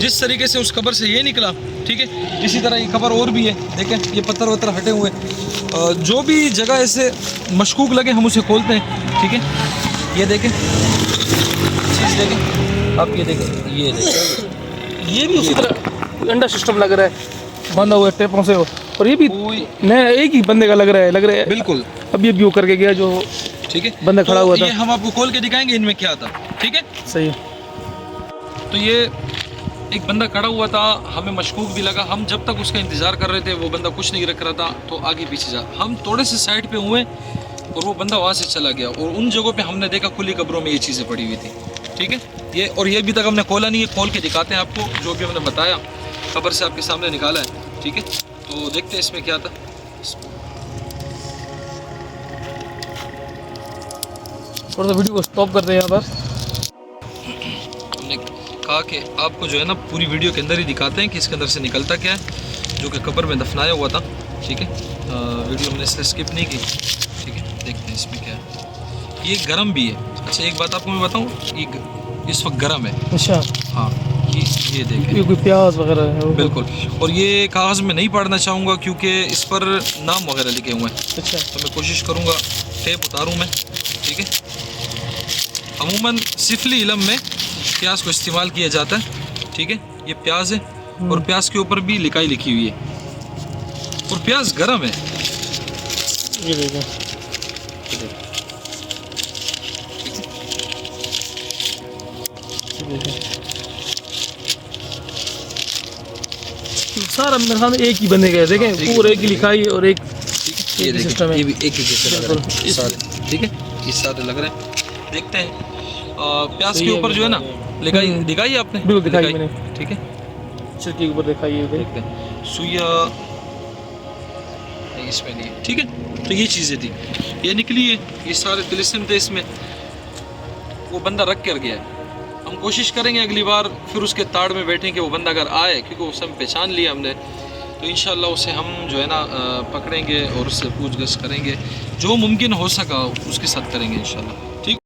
जिस तरीके से उस कब्र से ये निकला, ठीक है, इसी तरह ये कब्र और भी है। देखें ये पत्थर वत्थर हटे हुए, जो भी जगह ऐसे मशकूक लगे हम उसे खोलते हैं, ठीक है। ये देखें चीज़, देखें आप, ये देखें, ये भी उसी तरह अंडा सिस्टम लग रहा है, बंधा हुआ है टेपों से, और ये भी नया एक ही बंदे का लग रहा है बिल्कुल। अब ये व्यू करके गया जो, ठीक है, बंदा खड़ा हुआ था। ये हम आपको खोल के दिखाएंगे इनमें क्या था, ठीक है। सही है। तो ये एक बंदा खड़ा हुआ था, हमें मशकूक भी लगा। हम जब तक उसका इंतज़ार कर रहे थे वो बंदा कुछ नहीं रख रहा था, तो आगे पीछे जा, हम थोड़े से साइड पे हुए और वो बंदा वहाँ से चला गया। और उन जगहों पे हमने देखा खुली कब्रों में ये चीज़ें पड़ी हुई थी, ठीक है। ये और ये अभी तक हमने खोला नहीं है, खोल के दिखाते हैं आपको जो भी हमने बताया, कब्र से आपके सामने निकाला है, ठीक है। तो देखते हैं इसमें क्या था। थोड़ा सा वीडियो को स्टॉप करते हैं यहाँ पर। हमने कहा कि आपको जो है ना पूरी वीडियो के अंदर ही दिखाते हैं कि इसके अंदर से निकलता क्या है, जो कि कब्र में दफनाया हुआ था, ठीक है। वीडियो हमने इसलिए स्किप नहीं की, ठीक है। देखते हैं इसमें क्या है। ये गरम भी है। अच्छा एक बात आपको मैं बताऊँ, ये इस वक्त गरम है। अच्छा हाँ, ये देखें, ये कोई प्याज वगैरह है वो। बिल्कुल। और ये कागज़ में नहीं पढ़ना चाहूँगा क्योंकि इस पर नाम वगैरह लिखे हुए हैं। अच्छा, तो मैं कोशिश करूँगा टेप उतारूँ मैं, ठीक है। अमूमन सिफली इलम में प्याज को इस्तेमाल किया जाता है, ठीक है। ये प्याज है और प्याज के ऊपर भी लिखाई लिखी हुई है और प्याज गरम है। ये देखो, सारा मेरे सामने एक ही बंदे गए, देखें पूरे एक ही लिखाई और एक ये सिस्टम है। ये भी एक ही जैसे लग रहा है सारे, ठीक है। ये सारे लग रहे हैं। देखते हैं प्याज के ऊपर जो है ना लिखाई दिखाई है आपने, बिल्कुल दिखाई मैंने, ठीक है। छिलके के ऊपर दिखाई है। देखते हैं सुइया नहीं इसमें नहीं है, ठीक है। तो ये चीज़ें थी, ये निकली है, ये सारे तिलिस्म थे इसमें। वो बंदा रख कर गया है। हम कोशिश करेंगे अगली बार फिर उसके ताड़ में बैठें कि वो बंदा अगर आए, क्योंकि उसे हम पहचान लिया हमने, तो इंशाल्लाह उसे हम जो है ना पकड़ेंगे और उससे पूछगछ करेंगे, जो मुमकिन हो सका उसके साथ करेंगे इंशाल्लाह, ठीक।